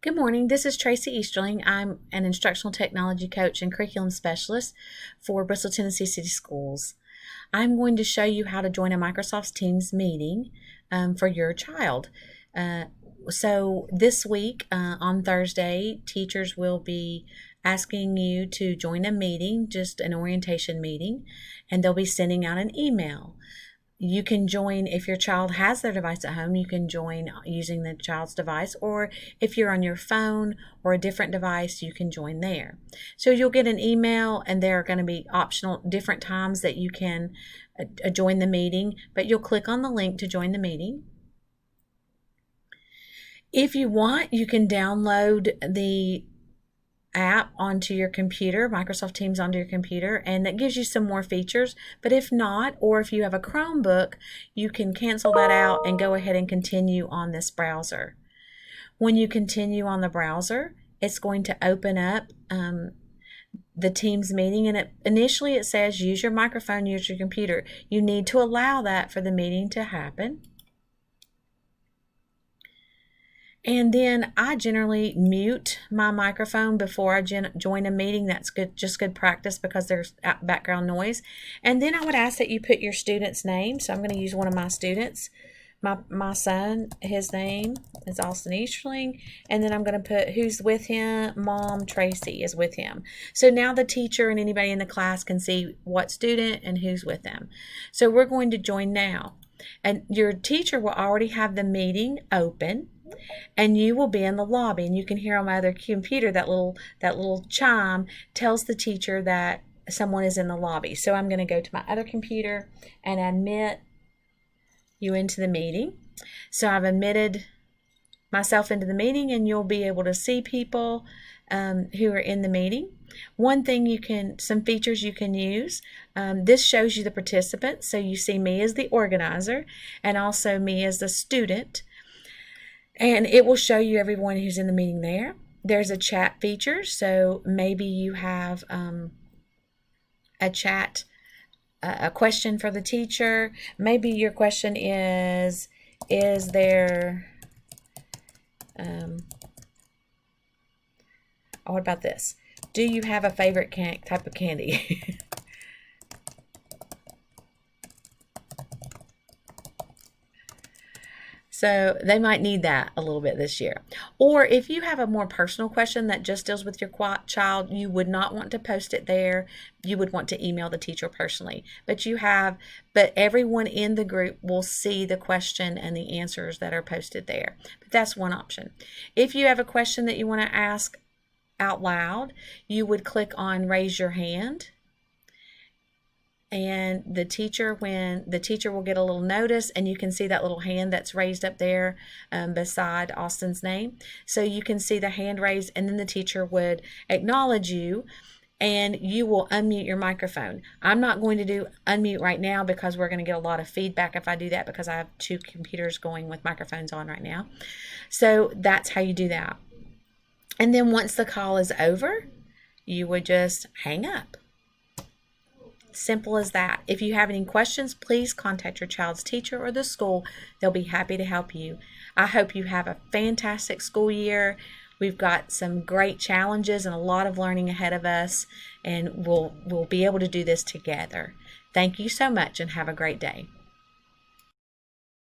Good morning. This is Tracy Easterling. I'm an instructional technology coach and curriculum specialist for Bristol, Tennessee City Schools. I'm going to show you how to join a Microsoft Teams meeting for your child. So this week on Thursday, teachers will be asking you to join a meeting, just an orientation meeting, and they'll be sending out an email. You can join if your child has their device at home. You can join using the child's device, or if you're on your phone or a different device, you can join there. So you'll get an email, and there are going to be optional different times that you can join the meeting, but you'll click on the link to join the meeting. If you want, you can download the app onto your computer, Microsoft Teams onto your computer, and that gives you some more features. But if not, or if you have a Chromebook, you can cancel that out and go ahead and continue on this browser. When you continue on the browser, it's going to open up the Teams meeting, and initially it says use your microphone, use your computer. You need to allow that for the meeting to happen. And then I generally mute my microphone before I join a meeting. That's good, just good practice because there's background noise. And then I would ask that you put your student's name. So I'm going to use one of my students. My son, his name is Austin Easterling. And then I'm going to put who's with him. Mom Tracy is with him. So now the teacher and anybody in the class can see what student and who's with them. So we're going to join now. And your teacher will already have the meeting open, and you will be in the lobby, and you can hear on my other computer that little chime tells the teacher that someone is in the lobby. So I'm going to go to my other computer and admit you into the meeting. So I've admitted myself into the meeting, and you'll be able to see people who are in the meeting. One thing some features you can use, this shows you the participants. So you see me as the organizer and also me as the student. And it will show you everyone who's in the meeting there. There's a chat feature, so maybe you have a chat, a question for the teacher. Maybe your question is there, what about this? Do you have a favorite type of candy? So they might need that a little bit this year. Or if you have a more personal question that just deals with your child, you would not want to post it there. You would want to email the teacher personally. But everyone in the group will see the question and the answers that are posted there. But that's one option. If you have a question that you want to ask out loud, you would click on raise your hand. And when the teacher will get a little notice, and you can see that little hand that's raised up there beside Austin's name. So you can see the hand raised, and then the teacher would acknowledge you, and you will unmute your microphone. I'm not going to do unmute right now because we're going to get a lot of feedback if I do that, because I have two computers going with microphones on right now. So that's how you do that. And then once the call is over, you would just hang up. Simple as that. If you have any questions, please contact your child's teacher or the school. They'll be happy to help you. I hope you have a fantastic school year. We've got some great challenges and a lot of learning ahead of us, and we'll be able to do this together. Thank you so much, and have a great day.